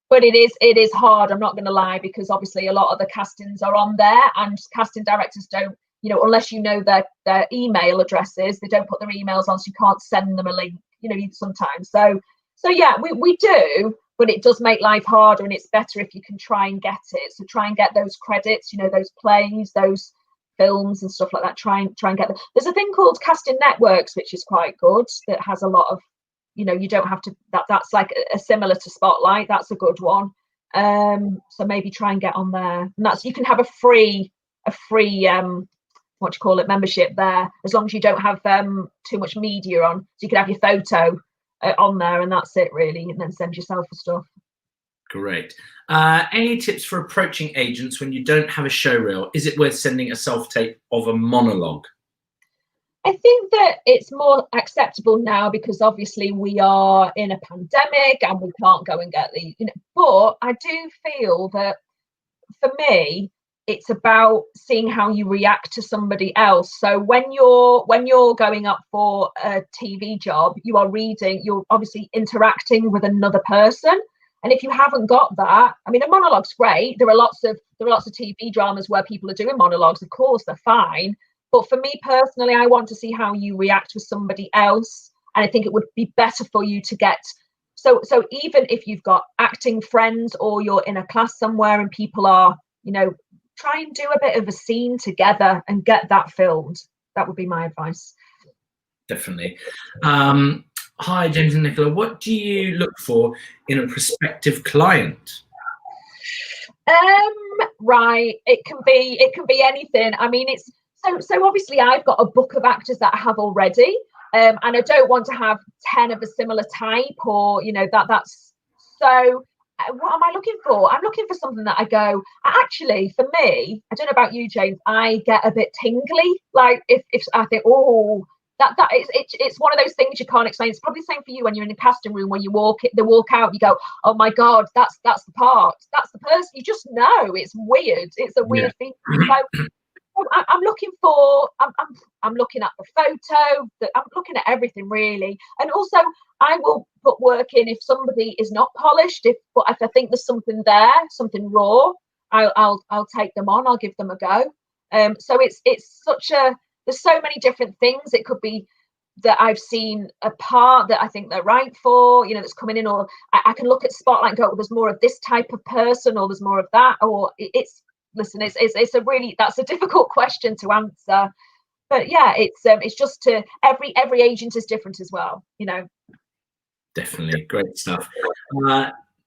But it is hard. I'm not going to lie, because obviously a lot of the castings are on there, and casting directors don't, you know, unless you know their email addresses, they don't put their emails on, so you can't send them a link, you know, sometimes. So yeah, we do. But it does make life harder, and it's better if you can try and get it. So try and get those credits, you know, those plays, those films and stuff like that. Try and get them. There's a thing called Casting Networks, which is quite good, that has a lot of, you know, you don't have to, that's like a similar to Spotlight. That's a good one. So maybe try and get on there. And that's, you can have a free what do you call it, membership there, as long as you don't have too much media on. So you can have your photo on there, and that's it really, and then send yourself for stuff. Great. Any tips for approaching agents when you don't have a show reel? Is it worth sending a self-tape of a monologue? I think that it's more acceptable now, because obviously we are in a pandemic and we can't go and get the, you know, but I do feel that for me, it's about seeing how you react to somebody else. So when you're going up for a TV job, you're obviously interacting with another person. And if you haven't got that, I mean, a monologue's great. There are lots of TV dramas where people are doing monologues. Of course, they're fine. But for me personally, I want to see how you react with somebody else. And I think it would be better for you to get, so even if you've got acting friends or you're in a class somewhere and people are, you know, try and do a bit of a scene together and get that filmed. That would be my advice. Definitely. Hi, James and Nicola. What do you look for in a prospective client? Right. It can be anything. I mean, it's so obviously I've got a book of actors that I have already. And I don't want to have 10 of a similar type, or, you know, that's so. What am I looking for? I'm looking for something that I go, actually, for me, I don't know about you, James, I get a bit tingly. Like if I think, oh, it's one of those things you can't explain. It's probably the same for you when you're in a casting room, when you walk out, you go, oh my God, that's the part. That's the person. You just know. It's weird. It's a weird thing. So I'm looking for, I'm looking at the photo, I'm looking at everything really. And also I will put work in if somebody is not polished, but if I think there's something there, something raw, I'll take them on, I'll give them a go. So it's such a, there's so many different things. It could be that I've seen a part that I think they're right for, you know, that's coming in, or I can look at Spotlight and go, there's more of this type of person, or there's more of that, or listen, it's a really, that's a difficult question to answer, but yeah, it's just to every agent is different as well, you know. Definitely. Great stuff.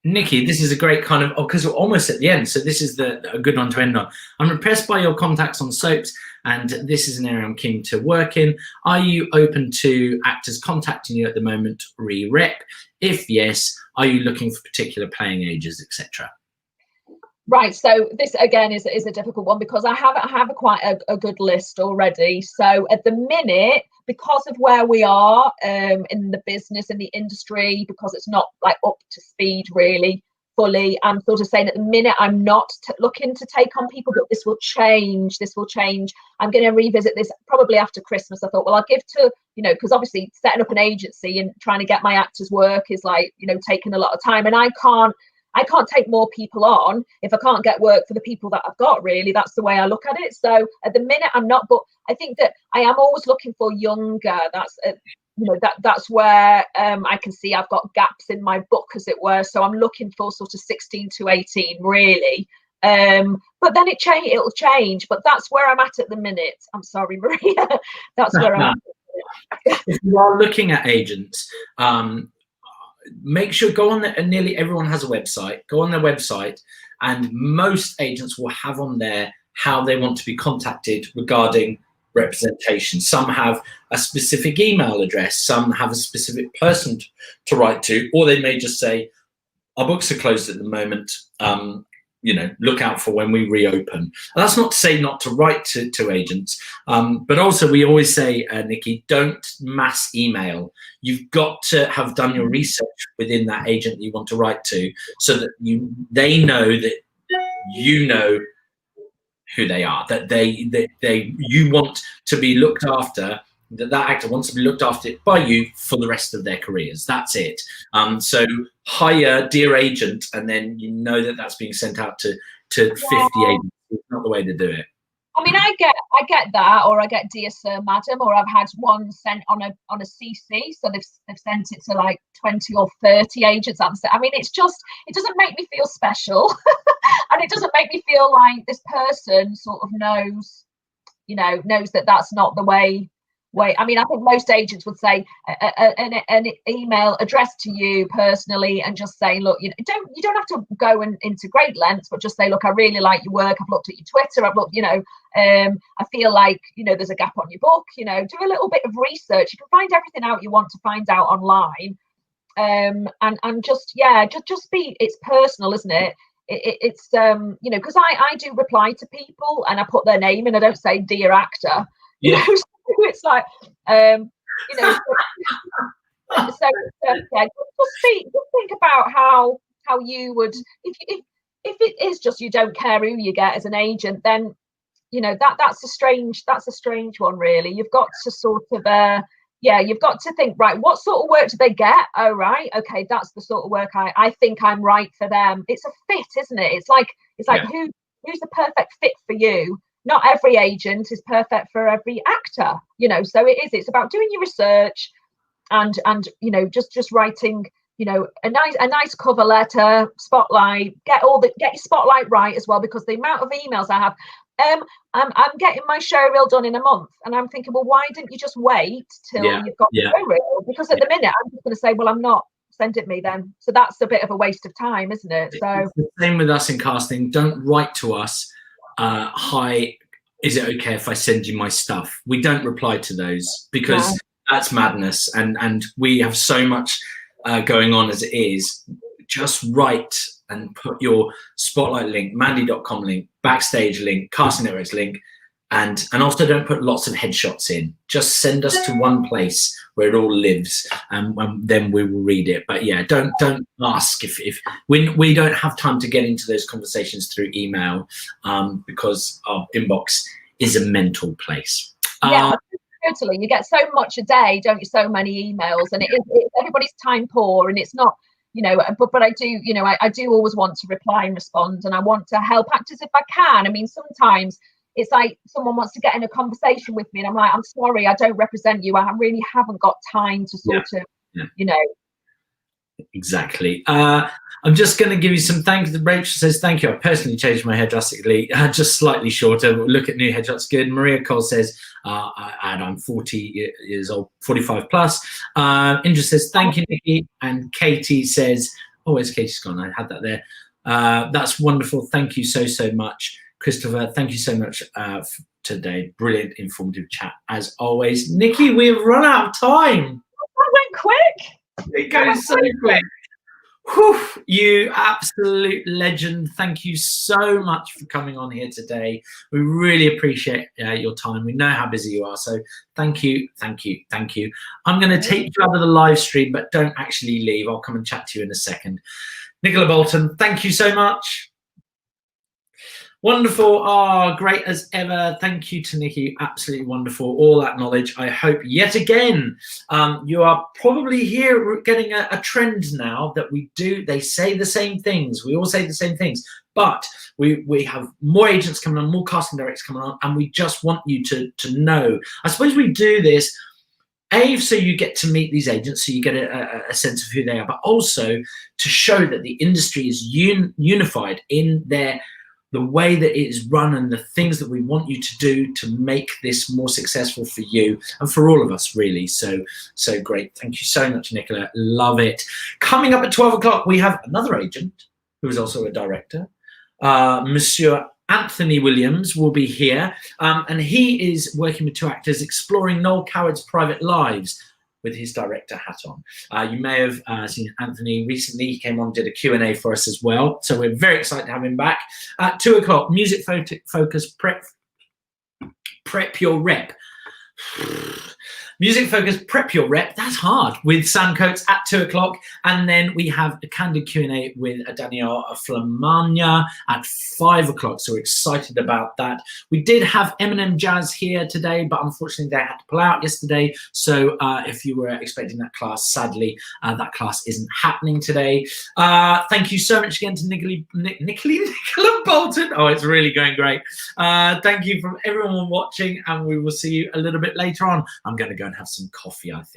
Nicky, this is a great kind of, because we're almost at the end, so this is a good one to end on. I'm impressed by your contacts on soaps, and this is an area I'm keen to work in. Are you open to actors contacting you at the moment, re-rep? If yes, are you looking for particular playing ages, etc.? Right, so this again is a difficult one, because I have quite a good list already. So at the minute, because of where we are in the business, in the industry, because it's not like up to speed really fully, I'm sort of saying at the minute I'm not looking to take on people, but this will change. I'm going to revisit this probably after Christmas. I thought, well, I'll give to, you know, because obviously setting up an agency and trying to get my actors work is like, you know, taking a lot of time, and I can't take more people on if I can't get work for the people that I've got, really. That's the way I look at it. So at the minute I'm not, but I think that I am always looking for younger, that's where I can see I've got gaps in my book, as it were. So I'm looking for sort of 16 to 18 really. But then it'll change. But that's where I'm at the minute. I'm sorry, Maria. That's where I'm at. If you are looking at agents, make sure go on there, and nearly everyone has a website. Go on their website, and most agents will have on there how they want to be contacted regarding representation. Some have a specific email address, some have a specific person to write to, or they may just say, our books are closed at the moment, look out for when we reopen. And that's not to say not to write to agents, but also we always say, Nicky, don't mass email. You've got to have done your research within that agent that you want to write to, so that they know that you know who they are, that you want to be looked after, that actor wants to be looked after by you for the rest of their careers. That's it. So hire Dear Agent, and then you know that that's being sent out to 50 agents. It's not the way to do it. I mean, I get that, or I get Dear Sir, Madam, or I've had one sent on a CC, so they've sent it to like 20 or 30 agents. I mean, it doesn't make me feel special, and it doesn't make me feel like this person sort of knows that that's not the way. I mean, I think most agents would say an email addressed to you personally, and just say, look, you don't have to go into great lengths, but just say, look, I really like your work. I've looked at your Twitter. I've looked, I feel like, there's a gap on your book. Do a little bit of research. You can find everything out you want to find out online, and just be. It's personal, isn't it? It's because I do reply to people and I put their name in. I don't say dear actor. Yeah. It's like so just think about how you would, if it is just you don't care who you get as an agent, then that's a strange one, really. You've got to sort of you've got to think, right, what sort of work do they get? Oh, right, okay, that's the sort of work I think I'm right for them. It's a fit, isn't it? It's like who's the perfect fit for you? Not every agent is perfect for every actor, so it's about doing your research and just writing, a nice cover letter, spotlight, get your spotlight right as well, because the amount of emails I have, I'm getting my show reel done in a month, and I'm thinking, well, why didn't you just wait till you've got the show reel? Because at the minute I'm just going to say, well, I'm not, send it me then. So that's a bit of a waste of time, isn't it? So it's the same with us in casting. Don't write to us, hi, is it okay if I send you my stuff? We don't reply to those, because that's madness, and we have so much going on as it is. Just write and put your spotlight link, mandy.com link, backstage link, casting networks link, and also don't put lots of headshots in. Just send us to one place where it all lives, and then we will read it. But yeah, don't ask if we don't have time to get into those conversations through email, because our inbox is a mental place. Totally. You get so much a day, don't you? So many emails, and it's everybody's time poor, and it's not, but I do, I do always want to reply and respond, and I want to help actors if I can. I mean, sometimes it's like someone wants to get in a conversation with me, and I'm like, I'm sorry, I don't represent you. I really haven't got time to sort of, Exactly. I'm just going to give you some thanks. Rachel says, thank you. I personally changed my hair drastically, just slightly shorter. Look at new headshots. Good. Maria Cole says, and I'm 40 years old, 45 plus. Indra says, thank you, Nicky. And Katie says, oh, where's Katie's gone? I had that there. That's wonderful. Thank you so much. Christopher, thank you so much for today. Brilliant, informative chat, as always. Nicky, we've run out of time. That went quick. It goes so quick. Whew, you absolute legend. Thank you so much for coming on here today. We really appreciate your time. We know how busy you are, so thank you. I'm going to take you out of the live stream, but don't actually leave. I'll come and chat to you in a second. Nicola Bolton, thank you so much. Wonderful. Great as ever. Thank you to Nicky. Absolutely wonderful. All that knowledge. I hope yet again you are probably here getting a trend now that they say the same things. We all say the same things, but we have more agents coming on, more casting directors coming on, and we just want you to know. I suppose we do this so you get to meet these agents, so you get a sense of who they are, but also to show that the industry is unified in the way that it is run and the things that we want you to do to make this more successful for you and for all of us, really. So great. Thank you so much, Nicola. Love it. Coming up at 12 o'clock, we have another agent who is also a director. Monsieur Anthony Williams will be here, and he is working with 2 actors exploring Noel Coward's private lives with his director hat on. You may have seen Anthony recently. He came on, did a Q&A for us as well. So we're very excited to have him back. At 2 o'clock, Music Focus Prep Your Rep. Music Focus Prep Your Rep, that's hard, with Sam Coates at 2 o'clock. And then we have a candid Q&A with Danielle Flamagna at 5 o'clock. So we're excited about that. We did have Eminem Jazz here today, but unfortunately they had to pull out yesterday. So if you were expecting that class, sadly, that class isn't happening today. Thank you so much again to Nicola Bolton. Oh, it's really going great. Thank you from everyone watching, and we will see you a little bit later on. I'm going to go and have some coffee, I think.